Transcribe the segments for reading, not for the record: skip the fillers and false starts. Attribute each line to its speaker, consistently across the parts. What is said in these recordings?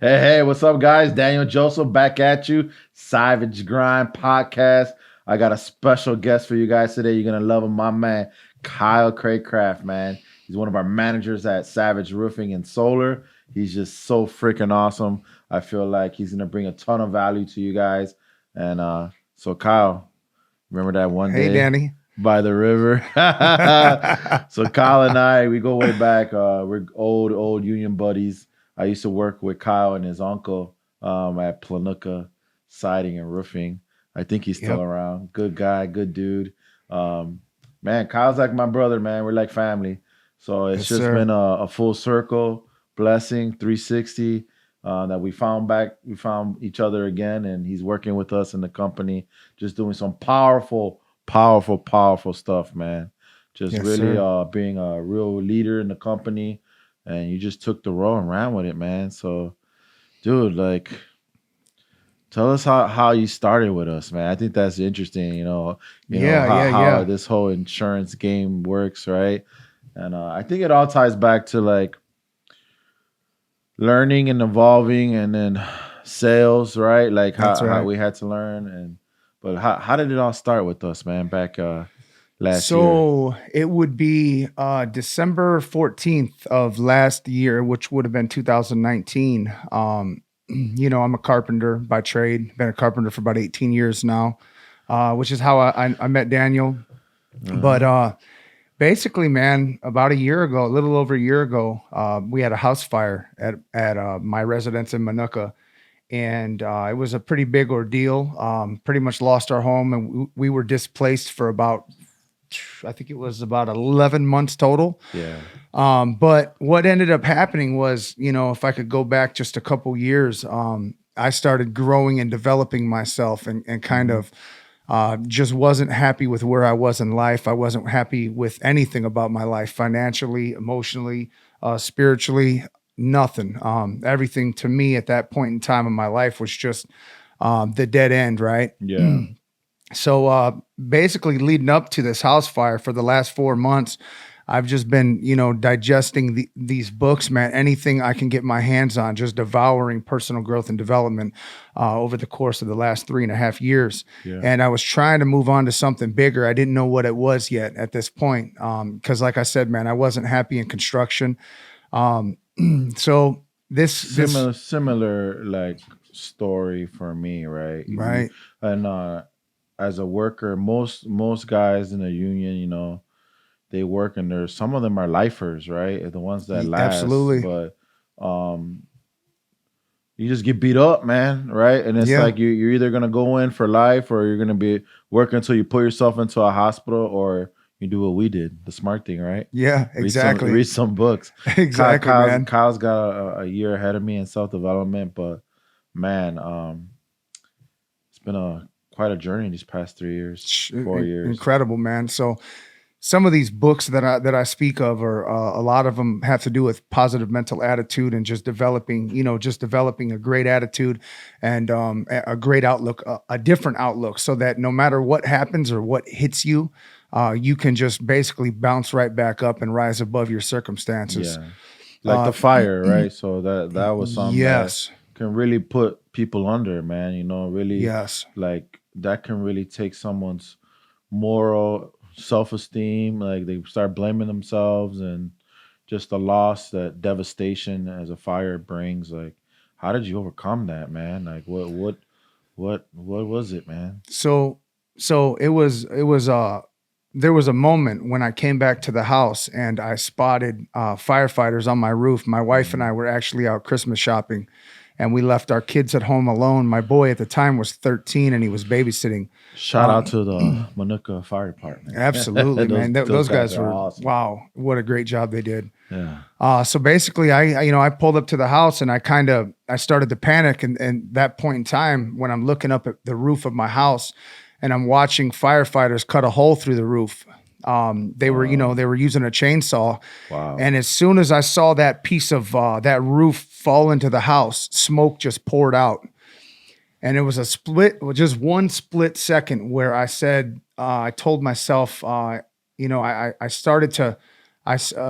Speaker 1: Hey, what's up, guys? Daniel Joseph back at you. Savage Grind Podcast. I got a special guest for you guys today. You're going to love him, my man, Kyle Craycraft, man. He's one of our managers at Savage Roofing and Solar. He's just so freaking awesome. I feel like he's going to bring a ton of value to you guys. And so, Kyle, remember that one day?
Speaker 2: Hey, Danny.
Speaker 1: By the river. So Kyle and I, we go way back. We're old union buddies. I used to work with Kyle and his uncle at Planuka Siding and Roofing. I think he's still around. Good guy, good dude. Man, Kyle's like my brother, man. We're like family. So it's just been a full circle blessing, 360 that we found each other again, and he's working with us in the company, just doing some powerful stuff, man. Just being a real leader in the company. And you just took the role and ran with it, man. So, dude, like, tell us how you started with us, man. I think that's interesting, how this whole insurance game works, right? And I think it all ties back to, like, learning and evolving and then sales, right? Like, how we had to learn. But how did it all start with us, man, back last year?
Speaker 2: So it would be December 14th of last year, which would have been 2019. I'm a carpenter by trade. Been a carpenter for about 18 years now, which is how I met Daniel. But basically, man, about a little over a year ago, we had a house fire at my residence in Manuka. And it was a pretty big ordeal. Pretty much lost our home, and we were displaced for I think it was about 11 months total.
Speaker 1: Yeah.
Speaker 2: But what ended up happening was, if I could go back just a couple years, I started growing and developing myself and kind of just wasn't happy with where I was in life. I wasn't happy with anything about my life, financially, emotionally, spiritually, nothing. Everything to me at that point in time in my life was just the dead end, right?
Speaker 1: Yeah.
Speaker 2: So basically leading up to this house fire for the last 4 months, I've just been, digesting these books, man, anything I can get my hands on, just devouring personal growth and development over the course of the last 3.5 years. Yeah. And I was trying to move on to something bigger. I didn't know what it was yet at this point. Because like I said, man, I wasn't happy in construction. So this
Speaker 1: similar like story for me, right?
Speaker 2: Right.
Speaker 1: And as a worker, most guys in the union, they work, and some of them are lifers, right? The ones that last.
Speaker 2: Absolutely.
Speaker 1: But you just get beat up, man, right? And it's like you're either gonna go in for life, or you're gonna be working until you put yourself into a hospital, or you do what we did, the smart thing, right?
Speaker 2: Yeah, exactly.
Speaker 1: Read some books.
Speaker 2: Exactly, man.
Speaker 1: Kyle's got a year ahead of me in self-development, but man, it's been quite a journey these past 3 years, 4 years.
Speaker 2: Incredible, man. So some of these books that I speak of are a lot of them have to do with positive mental attitude and just developing a great attitude and a great outlook, a different outlook, so that no matter what happens or what hits you, you can just basically bounce right back up and rise above your circumstances.
Speaker 1: Yeah. Like the fire, right? So that was something that can really put people under, man, really like that can really take someone's moral self-esteem. Like they start blaming themselves, and just the loss, that devastation as a fire brings. Like, how did you overcome that, man? Like what was it, man?
Speaker 2: So it was there was a moment when I came back to the house and I spotted firefighters on my roof. My wife and I were actually out Christmas shopping, and we left our kids at home alone. My boy at the time was 13, and he was babysitting.
Speaker 1: Shout out to the Manuka Fire Department.
Speaker 2: Absolutely, man. Those guys were
Speaker 1: awesome.
Speaker 2: Wow, what a great job they did.
Speaker 1: Yeah.
Speaker 2: So basically, I pulled up to the house, and I started to panic. And that point in time, when I'm looking up at the roof of my house, and I'm watching firefighters cut a hole through the roof. They were using a chainsaw.
Speaker 1: Wow.
Speaker 2: And as soon as I saw that piece of that roof fall into the house, smoke just poured out. And it was just one split second where I said, I told myself, I started to,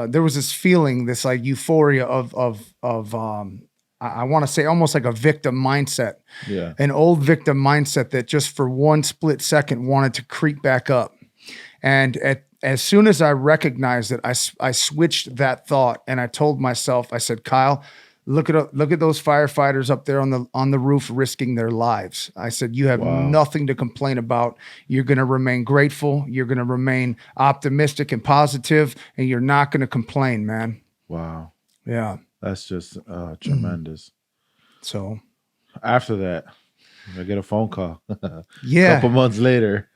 Speaker 2: there was this feeling, this like euphoria I want to say almost like a victim mindset,
Speaker 1: Yeah.
Speaker 2: an old victim mindset that just for one split second wanted to creep back up. And as soon as I recognized it, I switched that thought and I told myself, I said, Kyle, look at those firefighters up there on the roof risking their lives. I said, you have
Speaker 1: Wow.
Speaker 2: nothing to complain about. You're going to remain grateful. You're going to remain optimistic and positive, and you're not going to complain, man.
Speaker 1: Wow.
Speaker 2: Yeah.
Speaker 1: That's just tremendous.
Speaker 2: So
Speaker 1: After that, I get a phone call.
Speaker 2: yeah.
Speaker 1: Couple months later.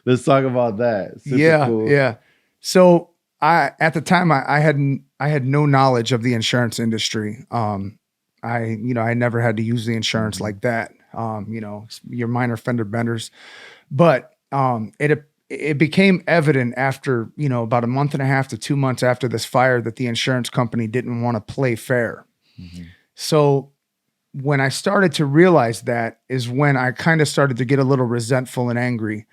Speaker 1: Let's talk about that. Super cool.
Speaker 2: Yeah. So at the time I had no knowledge of the insurance industry. I never had to use the insurance like that. Your minor fender benders, but it became evident after, about a month and a half to 2 months after this fire that the insurance company didn't want to play fair.
Speaker 1: Mhm.
Speaker 2: So when I started to realize that is when I kind of started to get a little resentful and angry.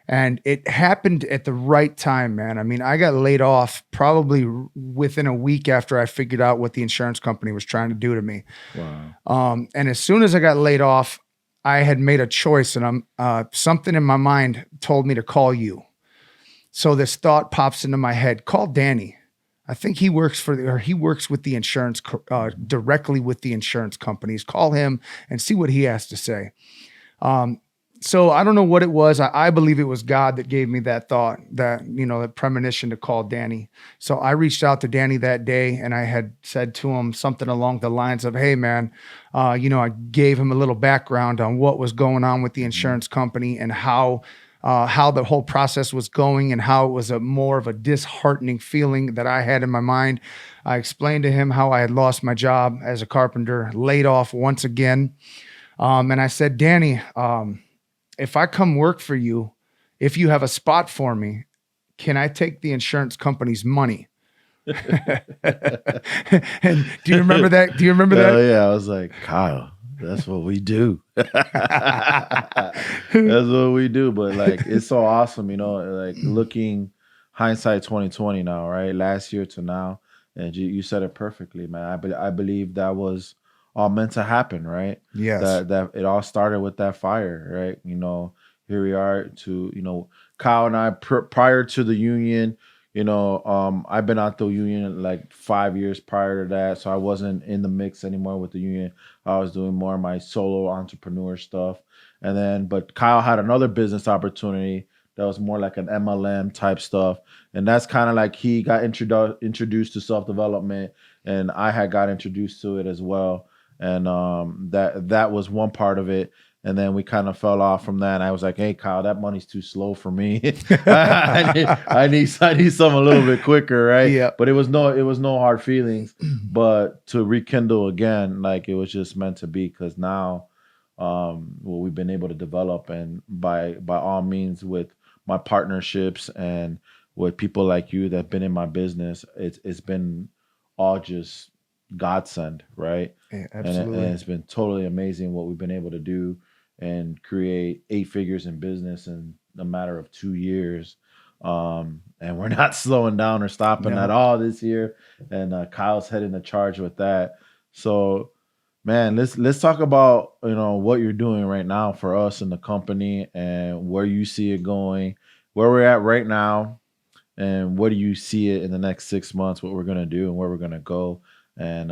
Speaker 2: And it happened at the right time, man. I mean, I got laid off probably within a week after I figured out what the insurance company was trying to do to me.
Speaker 1: Wow.
Speaker 2: And as soon as I got laid off, I had made a choice, and something in my mind told me to call you. So this thought pops into my head: call Danny. I think he works with the insurance directly with the insurance companies. Call him and see what he has to say. So I don't know what it was. I believe it was God that gave me that thought, that premonition to call Danny. So I reached out to Danny that day, and I had said to him something along the lines of, "Hey, man," I gave him a little background on what was going on with the insurance company and how the whole process was going and how it was more of a disheartening feeling that I had in my mind. I explained to him how I had lost my job as a carpenter, laid off once again. And I said, Danny, if I come work for you, if you have a spot for me, can I take the insurance company's money? And do you remember that? Do you remember that?
Speaker 1: Oh yeah, I was like, Kyle, that's what we do. That's what we do. But like, it's so awesome, like looking hindsight 2020 now, right? Last year to now, and you said it perfectly, man. I believe that was all meant to happen, right?
Speaker 2: Yes.
Speaker 1: That it all started with that fire, right? Here we are to Kyle and I prior to the union. I've been out the union like 5 years prior to that, so I wasn't in the mix anymore with the union. I was doing more of my solo entrepreneur stuff, but Kyle had another business opportunity that was more like an MLM type stuff, and that's kind of like he got introduced to self development, and I had got introduced to it as well, and that was one part of it. And then we kind of fell off from that. And I was like, "Hey, Kyle, that money's too slow for me. I need something a little bit quicker, right?"
Speaker 2: Yeah.
Speaker 1: But it was no hard feelings. But to rekindle again, like it was just meant to be. Because now, what we've been able to develop, and by all means, with my partnerships and with people like you that've been in my business, it's been all just godsend, right?
Speaker 2: Yeah,
Speaker 1: And
Speaker 2: absolutely.
Speaker 1: it's been totally amazing what we've been able to do and create 8 figures in business in a matter of 2 years. And we're not slowing down or stopping
Speaker 2: No.
Speaker 1: at all this year. And Kyle's heading the charge with that. So, man, let's talk about what you're doing right now for us in the company and where you see it going, where we're at right now, and what do you see it in the next 6 months, what we're gonna do and where we're gonna go, and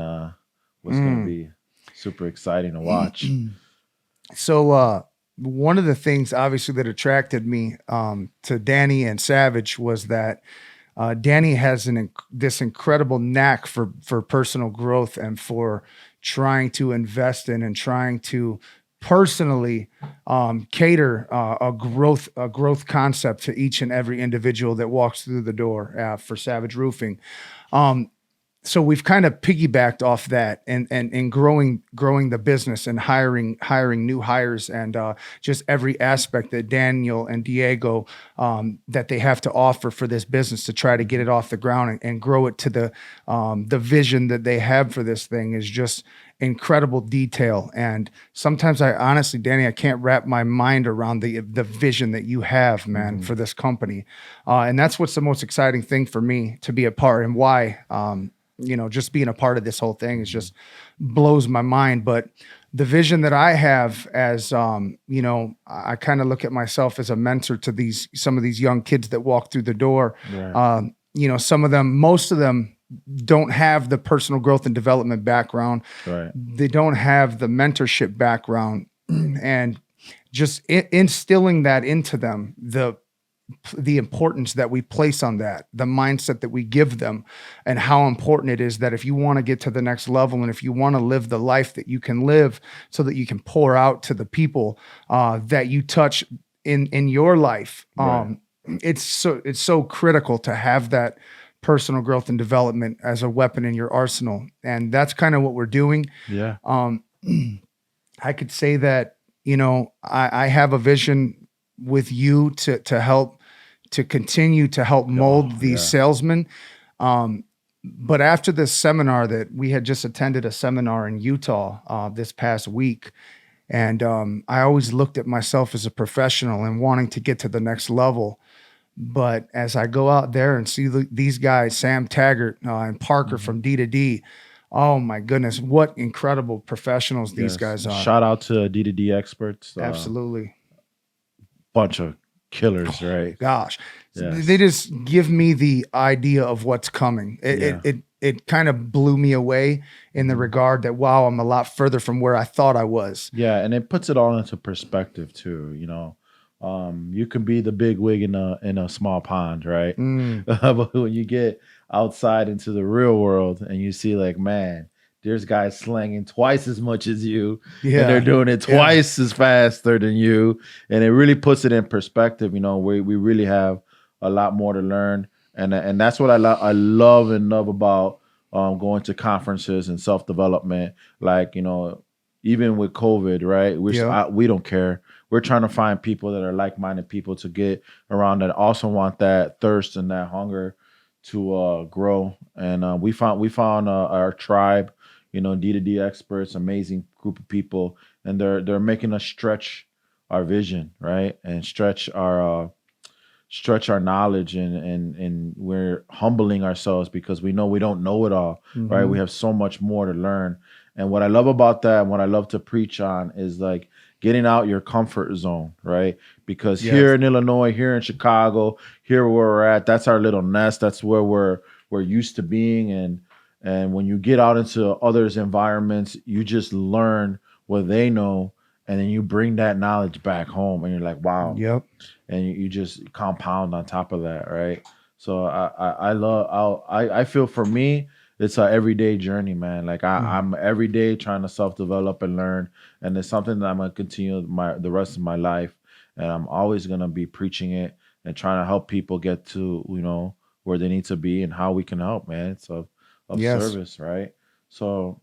Speaker 1: what's gonna be super exciting to watch.
Speaker 2: So one of the things obviously that attracted me to Danny and Savage was that Danny has this incredible knack for personal growth and for trying to invest in and trying to personally cater a growth concept to each and every individual that walks through the door for Savage Roofing. so we've kind of piggybacked off that and growing the business and hiring new hires and just every aspect that Daniel and Diego that they have to offer for this business to try to get it off the ground and grow it to the vision that they have for this thing is just incredible detail. And sometimes I honestly, Danny, I can't wrap my mind around the vision that you have, man, for this company. And that's what's the most exciting thing for me to be a part and why, just being a part of this whole thing is just blows my mind. But the vision that I have as, I kind of look at myself as a mentor to some of these young kids that walk through the door.
Speaker 1: Right.
Speaker 2: Most of them don't have the personal growth and development background.
Speaker 1: Right.
Speaker 2: They don't have the mentorship background, and just instilling that into them, the importance that we place on that, the mindset that we give them, and how important it is that if you want to get to the next level and if you want to live the life that you can live so that you can pour out to the people that you touch in your life.
Speaker 1: Right.
Speaker 2: It's so critical to have that personal growth and development as a weapon in your arsenal. And that's kind of what we're doing.
Speaker 1: Yeah.
Speaker 2: I could say that, I have a vision with you to help, to continue to help mold these salesmen. But after this seminar that we had just attended a seminar in Utah this past week, and I always looked at myself as a professional and wanting to get to the next level. But as I go out there and see these guys, Sam Taggart and Parker from D to D, oh my goodness, what incredible professionals these guys are.
Speaker 1: Shout out to D2D experts.
Speaker 2: Absolutely.
Speaker 1: Bunch of killers, right?
Speaker 2: Gosh.
Speaker 1: Yes.
Speaker 2: They just give me the idea of what's coming. It kind of blew me away in the regard that, wow, I'm a lot further from where I thought I was.
Speaker 1: Yeah, and it puts it all into perspective too, you can be the big wig in a small pond, right? But when you get outside into the real world and you see like, man, there's guys slanging twice as much as you, and they're doing it twice as faster than you, and it really puts it in perspective. We really have a lot more to learn, and that's what I love about going to conferences and self-development. Like, even with COVID, right? We don't care. We're trying to find people that are like-minded people to get around that also want that thirst and that hunger to grow. And we found our tribe, D2D experts, amazing group of people, and they're making us stretch our vision, right? And stretch our knowledge, and we're humbling ourselves because we know we don't know it all, right? We have so much more to learn. And what I love about that, and what I love to preach on, is like getting out your comfort zone, right? Because here in Illinois, here in Chicago, here where we're at, that's our little nest. That's where we're used to being. And when you get out into others' environments, you just learn what they know, and then you bring that knowledge back home, and you're like, wow.
Speaker 2: Yep.
Speaker 1: And you just compound on top of that, right? So I feel for me, it's an everyday journey, man. Like I'm every day trying to self-develop and learn, and it's something that I'm gonna continue the rest of my life, and I'm always gonna be preaching it and trying to help people get to where they need to be and how we can help, man. It's of service, right? So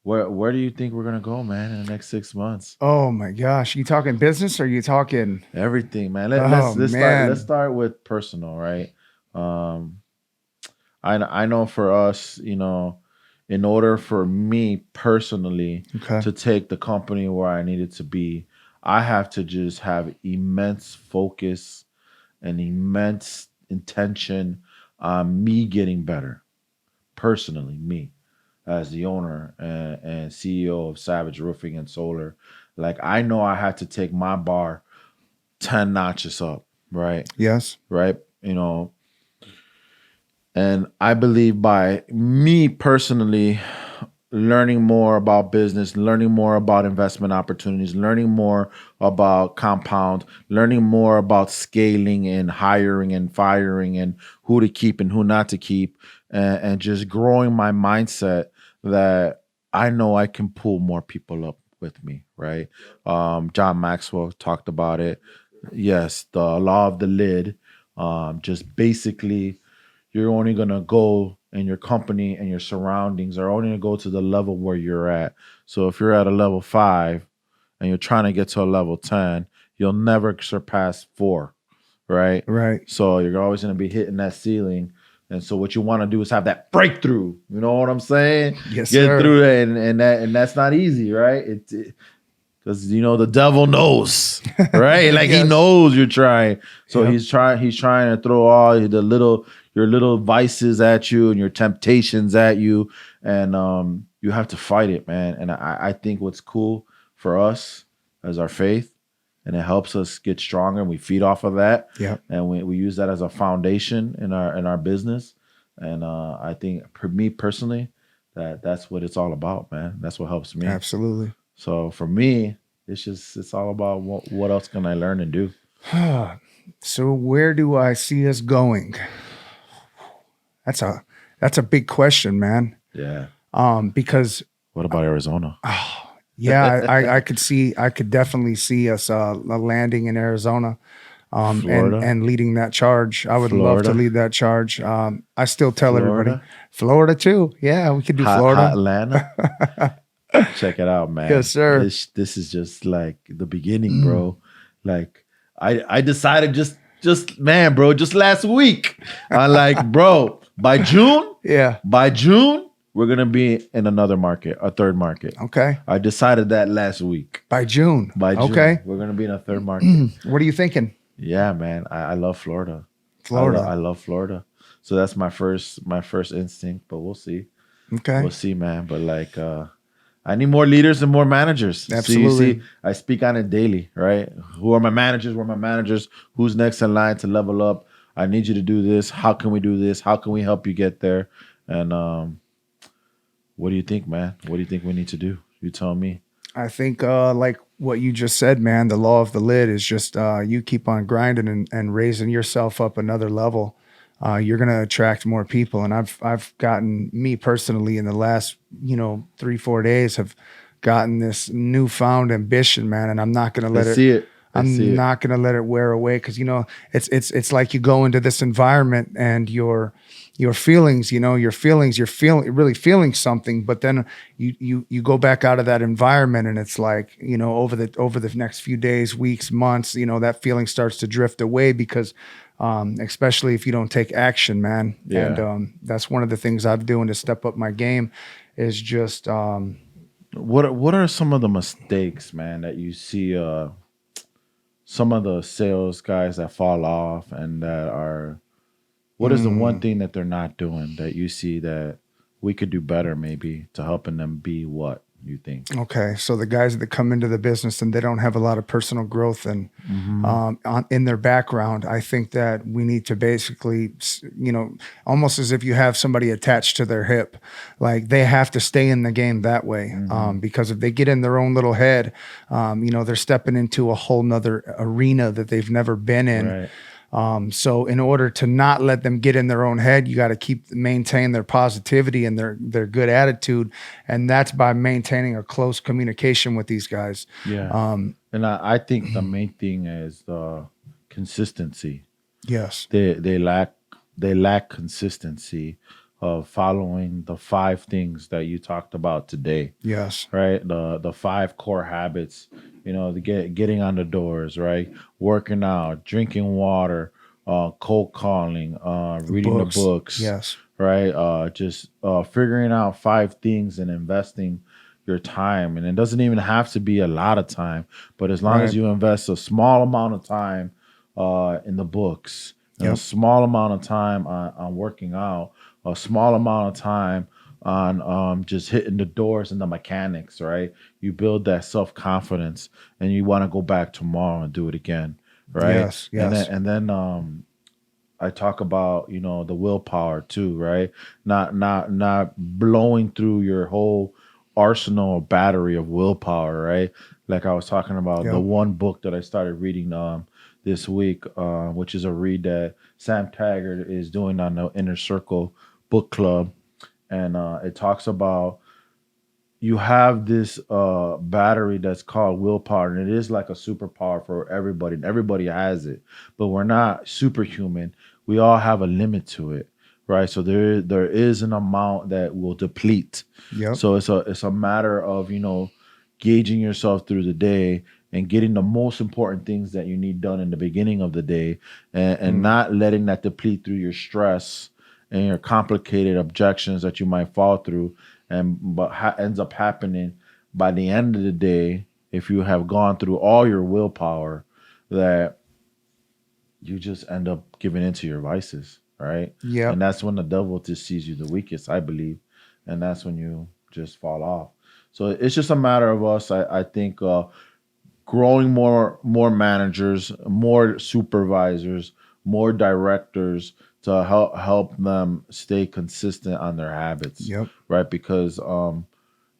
Speaker 1: where do you think we're gonna go, man, in the next 6 months?
Speaker 2: Oh my gosh, you talking business or are you talking
Speaker 1: everything, man? Let's start with personal, right? I know for us, in order for me personally to take the company where I needed to be, I have to just have immense focus and immense intention on me getting better. Personally, me as the owner and CEO of Savage Roofing and Solar, like I know I had to take my bar 10 notches up, right?
Speaker 2: Yes.
Speaker 1: Right? And I believe by me personally learning more about business, learning more about investment opportunities, learning more about compound, learning more about scaling and hiring and firing and who to keep and who not to keep, and just growing my mindset that I know I can pull more people up with me, right? John Maxwell talked about it. Yes, the law of the lid. Just basically, you're only going to go and your company and your surroundings are only going to go to the level where you're at. So if you're at a level 5 and you're trying to get to a level 10, you'll never surpass 4, right?
Speaker 2: Right.
Speaker 1: So you're always going to be hitting that ceiling. And so what you want to do is have that breakthrough. You know what I'm saying?
Speaker 2: Yes,
Speaker 1: Get
Speaker 2: sir.
Speaker 1: through it, and that's not easy, right? Because the devil knows, right? Like he
Speaker 2: Yes.
Speaker 1: knows you're trying. So
Speaker 2: Yep.
Speaker 1: he's trying to throw all your little vices at you and your temptations at you. And you have to fight it, man. And I think what's cool for us as our faith, and it helps us get stronger, and we feed off of that.
Speaker 2: Yep.
Speaker 1: And we use that as a foundation in our business. And I think for me personally, that's what it's all about, man. That's what helps me.
Speaker 2: Absolutely.
Speaker 1: So for me, it's all about what else can I learn and do.
Speaker 2: So where do I see us going? That's a big question, man.
Speaker 1: Yeah.
Speaker 2: Because
Speaker 1: What about Arizona?
Speaker 2: yeah, I could definitely see us landing in Arizona,
Speaker 1: Florida?
Speaker 2: and leading that charge. I would love to
Speaker 1: Florida?
Speaker 2: lead that charge. I still tell everybody,
Speaker 1: Florida?
Speaker 2: Florida too. Yeah, we could do Florida.
Speaker 1: Atlanta? Check it out, man.
Speaker 2: Yes, sir.
Speaker 1: This is just like the beginning, bro. Like I decided just man, bro, just last week. I like, bro, by June,
Speaker 2: Yeah.
Speaker 1: we're gonna be in another market, a third market.
Speaker 2: Okay.
Speaker 1: I decided that last week.
Speaker 2: By June.
Speaker 1: By June,
Speaker 2: Okay.
Speaker 1: we're gonna be in a third market.
Speaker 2: What are you thinking?
Speaker 1: Yeah, man. I love Florida.
Speaker 2: Florida.
Speaker 1: I love Florida. So that's my first instinct, but we'll see.
Speaker 2: Okay.
Speaker 1: We'll see, man. But like I need more leaders and more managers.
Speaker 2: Absolutely.
Speaker 1: See, I speak on it daily, right? Who are my managers? Who are my managers? Who's next in line to level up? I need you to do this. How can we do this? How can we help you get there? And what do you think, man? What do you think we need to do? You tell me.
Speaker 2: I think like what you just said, man, the law of the lid is just you keep on grinding and raising yourself up another level. You're going to attract more people. And I've gotten, me personally, in the last 3-4 days, have gotten this newfound ambition, man. And I'm not going to let it. I'm not going to let it wear away, because it's like you go into this environment and your feelings, you're really feeling something, but then you go back out of that environment, and it's like, over the next few days, weeks, months, that feeling starts to drift away, because especially if you don't take action, man.
Speaker 1: Yeah.
Speaker 2: And that's one of the things I'm doing to step up my game, is just
Speaker 1: what are some of the mistakes, man, that you see some of the sales guys that fall off, and that are, what is the one thing that they're not doing that you see that we could do better, maybe, to helping them be what you think?
Speaker 2: Okay, so the guys that come into the business and they don't have a lot of personal growth and in their background, I think that we need to basically, almost as if you have somebody attached to their hip, like they have to stay in the game that way. Because if they get in their own little head, they're stepping into a whole nother arena that they've never been in.
Speaker 1: Right.
Speaker 2: So in order to not let them get in their own head, you got to maintain their positivity and their good attitude. And that's by maintaining a close communication with these guys.
Speaker 1: Yeah. And I think the main thing is the consistency.
Speaker 2: Yes.
Speaker 1: They lack consistency of following the 5 things that you talked about today.
Speaker 2: Yes.
Speaker 1: Right. The 5 core habits, getting on the doors, right? Working out, drinking water, cold calling, reading the books.
Speaker 2: Yes.
Speaker 1: Right. Just figuring out 5 things and investing your time. And it doesn't even have to be a lot of time, but as long as you invest a small amount of time in the books, and a small amount of time on working out, a small amount of time on just hitting the doors and the mechanics, right? You build that self-confidence, and you want to go back tomorrow and do it again, right?
Speaker 2: Yes, yes.
Speaker 1: And then I talk about, the willpower too, right? Not blowing through your whole arsenal or battery of willpower, right? Like I was talking about the one book that I started reading this week, which is a read that Sam Taggart is doing on the Inner Circle book club. And it talks about, you have this battery that's called willpower, and it is like a superpower for everybody, and everybody has it, but we're not superhuman. We all have a limit to it, right? So there is an amount that will deplete.
Speaker 2: Yep.
Speaker 1: So it's a matter of, gauging yourself through the day and getting the most important things that you need done in the beginning of the day, and
Speaker 2: Mm.
Speaker 1: not letting that deplete through your stress and your complicated objections that you might fall through, and but ends up happening by the end of the day, if you have gone through all your willpower, that you just end up giving into your vices, right? And
Speaker 2: Yep.
Speaker 1: that's when the devil just sees you the weakest, I believe, and that's when you just fall off. So it's just a matter of us, I think, growing more managers, more supervisors, more directors to help them stay consistent on their habits,
Speaker 2: Yep.
Speaker 1: right? Because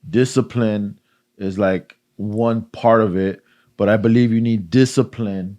Speaker 1: discipline is like one part of it, but I believe you need discipline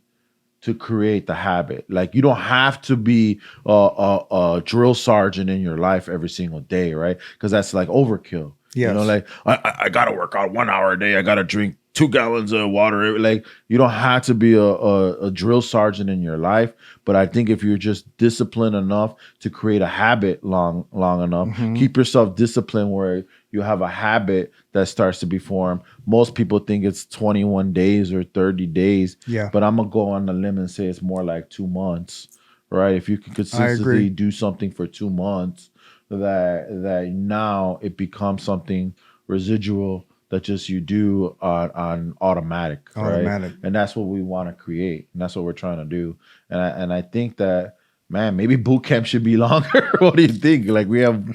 Speaker 1: to create the habit. Like, you don't have to be a drill sergeant in your life every single day, right? Because that's like overkill.
Speaker 2: Yes.
Speaker 1: Like, I gotta work out 1 hour a day. I gotta drink 2 gallons of water. Like, you don't have to be a drill sergeant in your life. But I think if you're just disciplined enough to create a habit long enough,
Speaker 2: Hmm.
Speaker 1: keep yourself disciplined where you have a habit that starts to be formed. Most people think it's 21 days or 30 days,
Speaker 2: Yeah.
Speaker 1: but I'm gonna go on the limb and say it's more like 2 months, right? If you can
Speaker 2: I
Speaker 1: consistently
Speaker 2: agree.
Speaker 1: do something for 2 months, that now it becomes something residual that just you do on automatic, right?
Speaker 2: Automatic.
Speaker 1: And that's what we want to create, and that's what we're trying to do. And I think that, man, maybe boot camp should be longer. What do you think? Like, we have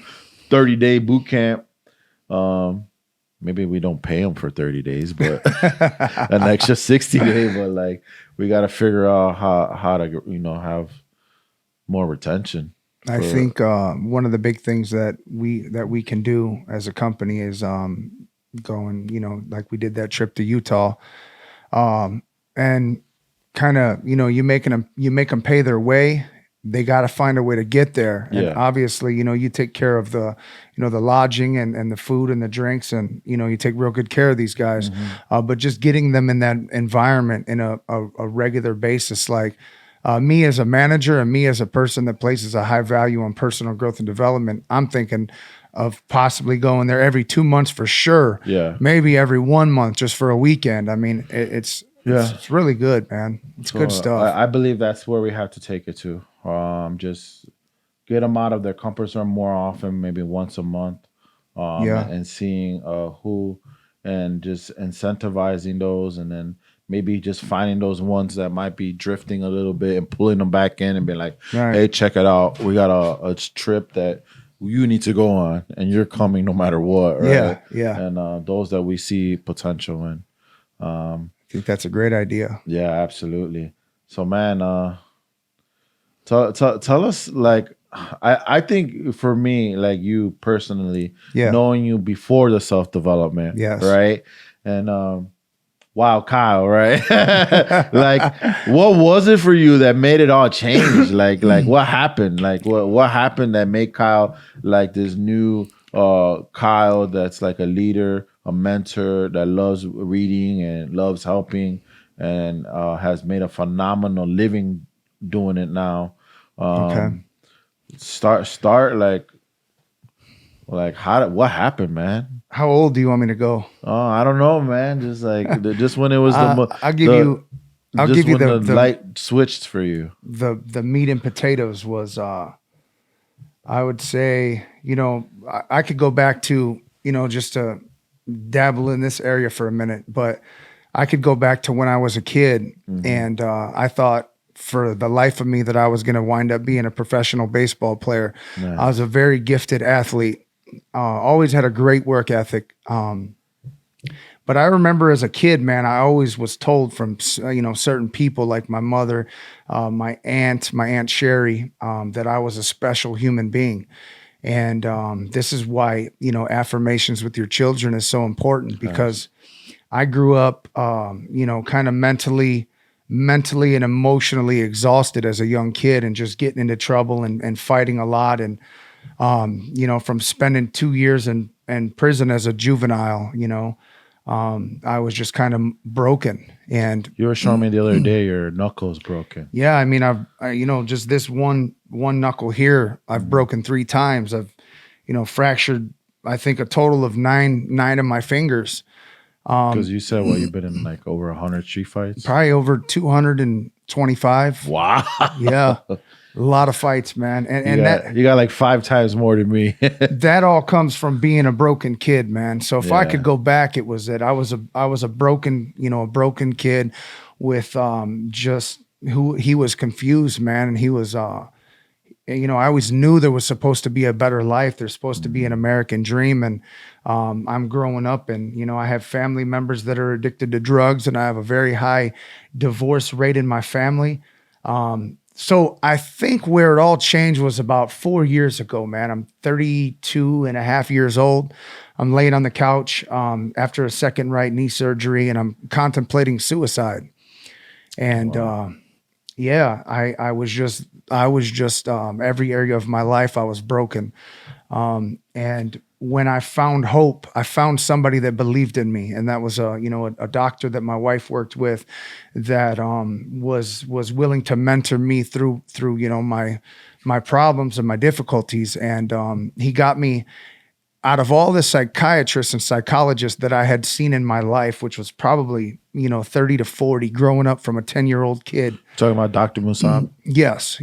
Speaker 1: 30-day boot camp. Um, Maybe we don't pay them for 30 days, but an extra 60 day. But like, we got to figure out how to have more retention
Speaker 2: I
Speaker 1: for.
Speaker 2: think one of the big things that we can do as a company is going, like we did that trip to Utah, and kind of, you make them pay their way. They got to find a way to get there, and
Speaker 1: Yeah.
Speaker 2: obviously, you take care of the lodging and the food and the drinks, and you take real good care of these guys.
Speaker 1: Mhm.
Speaker 2: But just getting them in that environment in a regular basis, like me as a manager and me as a person that places a high value on personal growth and development, I'm thinking of possibly going there every 2 months for sure.
Speaker 1: Yeah.
Speaker 2: Maybe every 1 month just for a weekend. I mean, it's
Speaker 1: Yeah.
Speaker 2: it's really good, man. It's good
Speaker 1: So
Speaker 2: stuff.
Speaker 1: I believe that's where we have to take it to. Just get them out of their comfort zone more often, maybe once a month,
Speaker 2: Yeah.
Speaker 1: and seeing who, and just incentivizing those, and then maybe just finding those ones that might be drifting a little bit and pulling them back in and be like,
Speaker 2: Right.
Speaker 1: hey, check it out. We got a trip that you need to go on, and you're coming no matter what, right?
Speaker 2: Yeah. Yeah.
Speaker 1: And those that we see potential in.
Speaker 2: I think that's a great idea.
Speaker 1: Yeah, absolutely. So, man, tell us, like, I think for me, like, you personally,
Speaker 2: Yeah.
Speaker 1: knowing you before the self-development,
Speaker 2: Yes.
Speaker 1: right? And wow, Kyle, right? Like, what was it for you that made it all change? Like what happened? Like, what happened that made Kyle like this new Kyle that's like a leader, a mentor that loves reading and loves helping, and has made a phenomenal living doing it now.
Speaker 2: Okay.
Speaker 1: Um, start like what happened, man?
Speaker 2: How old do you want me to go?
Speaker 1: Oh, I don't know, man. Just like just when it was
Speaker 2: I'll give
Speaker 1: the
Speaker 2: you. I'll
Speaker 1: just
Speaker 2: give you
Speaker 1: when
Speaker 2: the
Speaker 1: the light switched for you.
Speaker 2: the meat and potatoes was. I would say, I could go back to, just to dabble in this area for a minute, but I could go back to when I was a kid, and I thought for the life of me that I was going to wind up being a professional baseball player. I was
Speaker 1: Nice.
Speaker 2: a very gifted athlete, always had a great work ethic. But I remember as a kid, man, I always was told from certain people like my mother, my aunt Sherry, that I was a special human being, and this is why affirmations with your children is so important,
Speaker 1: Nice.
Speaker 2: because I grew up, kind of mentally and emotionally exhausted as a young kid, and just getting into trouble and fighting a lot, and from spending 2 years in prison as a juvenile, I was just kind of broken. And
Speaker 1: You were showing me the other day your knuckles broken.
Speaker 2: yeah, I mean, just this one knuckle here, I've broken 3 times. I've, fractured, I think, a total of nine of my fingers.
Speaker 1: Because you said, well, you've been in like over 100 street fights.
Speaker 2: Probably over 225.
Speaker 1: Wow.
Speaker 2: Yeah, a lot of fights, man.
Speaker 1: You got like 5 times more than me.
Speaker 2: That all comes from being a broken kid, man. So if I
Speaker 1: Yeah.
Speaker 2: could go back, it was that I was a broken, a broken kid with just who he was confused, man, and he was I always knew there was supposed to be a better life. There's supposed to be an American dream. And I'm growing up and, I have family members that are addicted to drugs and I have a very high divorce rate in my family. So I think where it all changed was about 4 years ago, man. I'm 32 and a half years old. I'm laying on the couch after a second right knee surgery and I'm contemplating suicide. And yeah, I was just every area of my life I was broken. And when I found hope, I found somebody that believed in me, and that was a doctor that my wife worked with that was willing to mentor me through my problems and my difficulties, and he got me out of all the psychiatrists and psychologists that I had seen in my life, which was probably 30 to 40, growing up from a 10-year-old kid.
Speaker 1: Talking about Dr. Musab?
Speaker 2: Yes.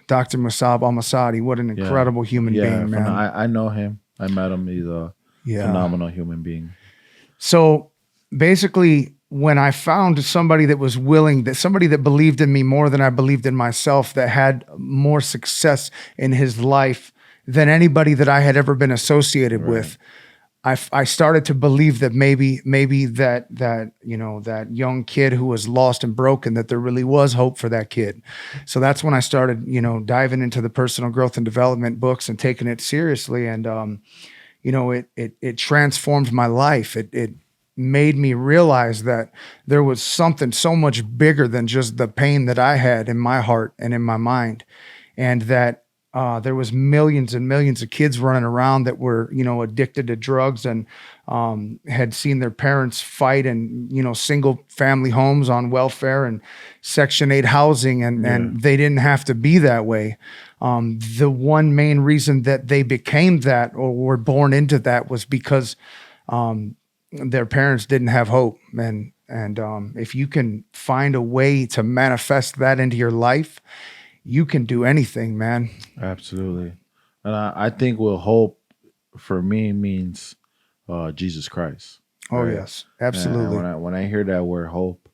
Speaker 2: Dr. Musab Al-Masadi. What an incredible human being, man.
Speaker 1: I know him. I met him. He's a phenomenal human being.
Speaker 2: So basically, when I found somebody that was willing, somebody that believed in me more than I believed in myself, that had more success in his life than anybody that I had ever been associated with, I started to believe that maybe that young kid who was lost and broken, that there really was hope for that kid. So that's when I started, diving into the personal growth and development books and taking it seriously. And, it transformed my life. It made me realize that there was something so much bigger than just the pain that I had in my heart and in my mind. And that there was millions and millions of kids running around that were, addicted to drugs and had seen their parents fight in, single family homes on welfare and Section 8 housing. And they didn't have to be that way. The one main reason that they became that or were born into that was because their parents didn't have hope. And if you can find a way to manifest that into your life, you can do anything, man.
Speaker 1: Absolutely. And I think what hope for me means Jesus Christ.
Speaker 2: Oh, right? Yes, absolutely.
Speaker 1: And when I hear that word hope,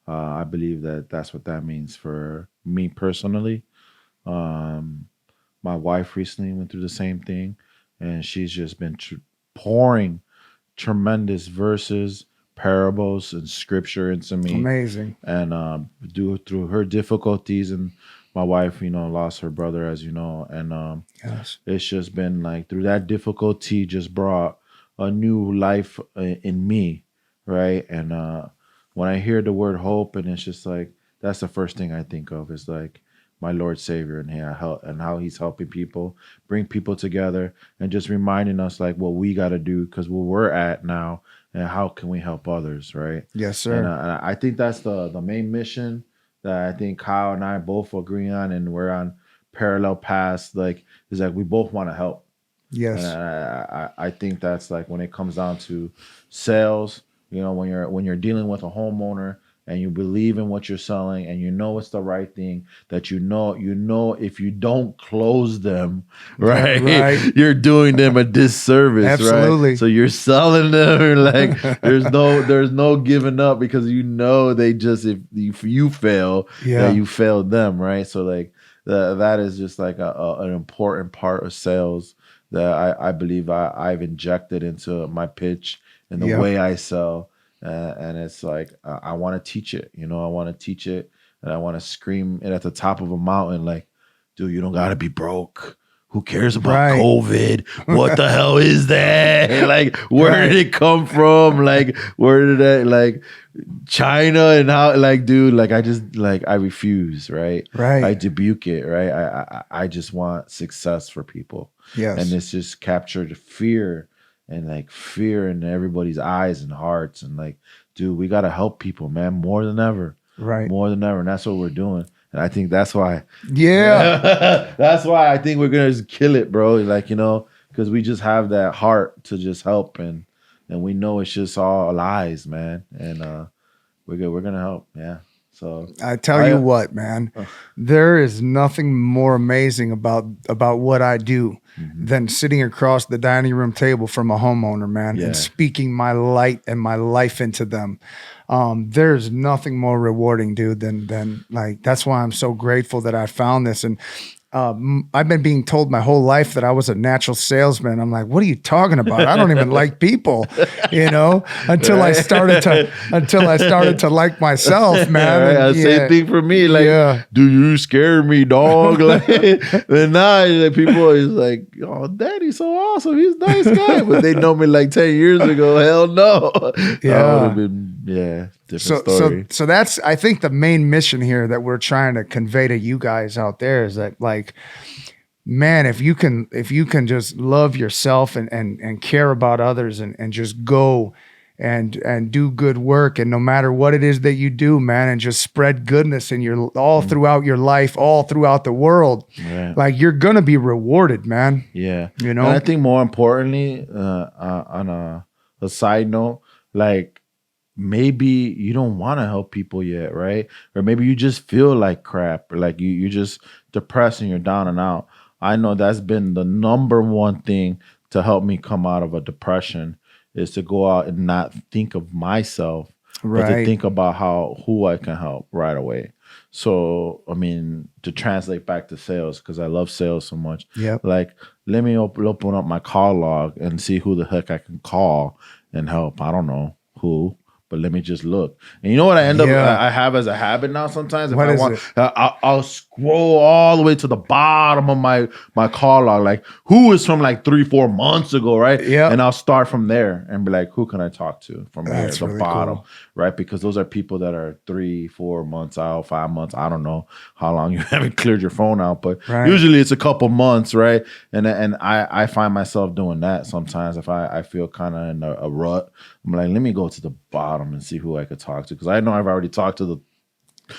Speaker 1: I believe that that's what that means for me personally. My wife recently went through the same thing, and she's just been pouring tremendous verses, parables, and scripture into me.
Speaker 2: Amazing.
Speaker 1: And through her difficulties, and my wife, lost her brother, as you know, and
Speaker 2: yes,
Speaker 1: it's just been like through that difficulty, just brought a new life in me, right? And when I hear the word hope, and it's just like that's the first thing I think of is like my Lord Savior and how He's helping people, bring people together, and just reminding us like what we got to do because where we're at now, and how can we help others, right?
Speaker 2: Yes, sir.
Speaker 1: And I think that's the main mission that I think Kyle and I both agree on, and we're on parallel paths. Like, is like we both want to help.
Speaker 2: Yes,
Speaker 1: and I think that's like when it comes down to sales. When you're dealing with a homeowner and you believe in what you're selling and it's the right thing, that if you don't close them, right. You're doing them a disservice.
Speaker 2: Absolutely.
Speaker 1: Right? So you're selling them like there's no giving up because they just if you fail, you failed them, right? So like that is just like an important part of sales that I believe I've injected into my pitch and the way I sell. And it's like, I want to teach it, I want to teach it, and I want to scream it at the top of a mountain. Like, dude, you don't got to be broke. Who cares about COVID? What the hell is that? Like, where did it come from? Like, where did that, like, China and how, like, dude, like, I refuse, right?
Speaker 2: Right.
Speaker 1: I rebuke it, right? I just want success for people.
Speaker 2: Yes.
Speaker 1: And it's just captured fear and like fear in everybody's eyes and hearts. And like, dude, we gotta help people, man, more than ever.
Speaker 2: Right.
Speaker 1: More than ever. And that's what we're doing. And I think that's why.
Speaker 2: Yeah.
Speaker 1: That's why I think we're gonna just kill it, bro. Like, because we just have that heart to just help, and we know it's just all lies, man. And we're good. We're gonna help. Yeah. So
Speaker 2: I tell you what, man, there is nothing more amazing about what I do than sitting across the dining room table from a homeowner, man, and speaking my light and my life into them. There's nothing more rewarding, dude, than like, that's why I'm so grateful that I found this. And I've been being told my whole life that I was a natural salesman. I'm like, what are you talking about? I don't even like people, until I started to like myself, man.
Speaker 1: Right, same thing for me. Like, do you scare me, dog? Like, and now like, people is like, oh, Daddy's so awesome. He's a nice guy. But they know me like 10 years ago. Hell no.
Speaker 2: Yeah.
Speaker 1: I would have been, different story.
Speaker 2: So that's, I think, the main mission here that we're trying to convey to you guys out there is that, like, man, if you can just love yourself and care about others and just go and do good work, and no matter what it is that you do, man, and just spread goodness in your all throughout your life, all throughout the world, like, you're gonna be rewarded, man.
Speaker 1: Yeah. And I think more importantly, on a side note, like, maybe you don't want to help people yet, right? Or maybe you just feel like crap, or like you're just depressed and you're down and out. I know that's been the number one thing to help me come out of a depression, is to go out and not think of myself, but to think about who I can help right away. So, I mean, to translate back to sales, because I love sales so much. Like, let me open up my call log and see who the heck I can call and help. I don't know who, but let me just look. And you know what I end up, I have as a habit now sometimes? If I want, I'll scroll all the way to the bottom of my call log, like, who is from like 3-4 months ago, right? And I'll start from there and be like, who can I talk to from here, the really bottom, right? Because those are people that are 3-4 months out, 5 months. I don't know how long you haven't cleared your phone out, but usually it's a couple months, right? And I find myself doing that sometimes if I feel kind of in a rut. I'm like, let me go to the bottom and see who I could talk to, because I know I've already talked to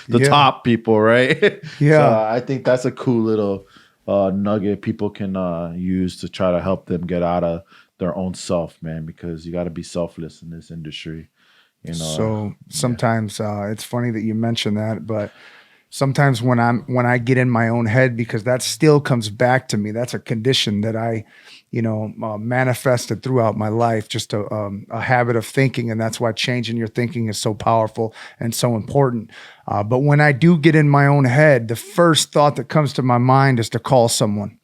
Speaker 1: the top people, right? So I think that's a cool little nugget people can use to try to help them get out of their own self, man, because you got to be selfless in this industry.
Speaker 2: So sometimes it's funny that you mention that, but sometimes when I get in my own head, because that still comes back to me, that's a condition that I manifested throughout my life, just a habit of thinking. And that's why changing your thinking is so powerful and so important. But when I do get in my own head, the first thought that comes to my mind is to call someone,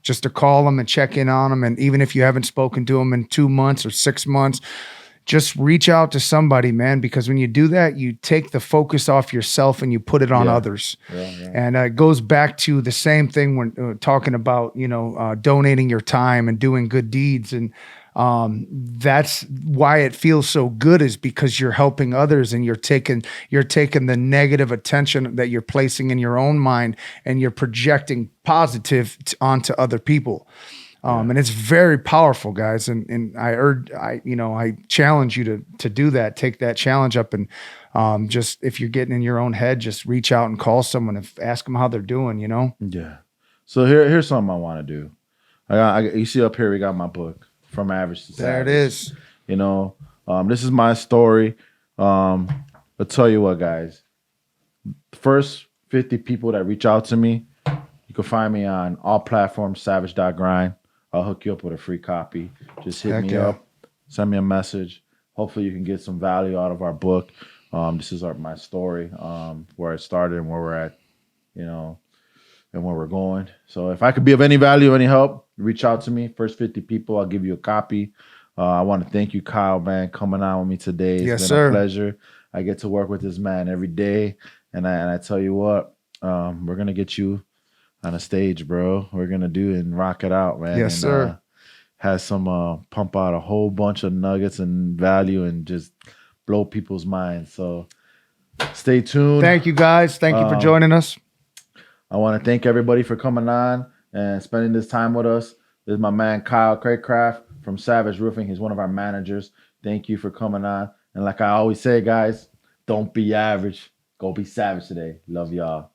Speaker 2: just to call them and check in on them. And even if you haven't spoken to them in 2 months or 6 months, just reach out to somebody, man, because when you do that, you take the focus off yourself and you put it on others. And it goes back to the same thing when talking about, donating your time and doing good deeds. And that's why it feels so good, is because you're helping others and you're taking the negative attention that you're placing in your own mind and you're projecting positive onto other people. And it's very powerful, guys. And I challenge you to do that. Take that challenge up, and just, if you're getting in your own head, just reach out and call someone and ask them how they're doing.
Speaker 1: Yeah. So here's something I want to do. You see up here, we got my book, From Average to Savage.
Speaker 2: There it is.
Speaker 1: This is my story. I'll tell you what, guys. The first 50 people that reach out to me, you can find me on all platforms, savage.grind. I'll hook you up with a free copy. Just hit me up, send me a message. Hopefully you can get some value out of our book. This is my story, where I started and where we're at, and where we're going. So if I could be of any value, any help, reach out to me. First 50 people, I'll give you a copy. I want to thank you, Kyle, man, coming on with me today. It's been a pleasure. I get to work with this man every day. And I tell you what, we're going to get you on a stage, bro. We're gonna do and rock it out, man.
Speaker 2: Yes, sir.
Speaker 1: Has some pump out a whole bunch of nuggets and value and just blow people's minds. So stay tuned.
Speaker 2: Thank you, guys. Thank you for joining us.
Speaker 1: I want to thank everybody for coming on and spending this time with us. This is my man Kyle Craycraft from Savage Roofing. He's one of our managers. Thank you for coming on. And like I always say, guys, don't be average. Go be savage today. Love y'all.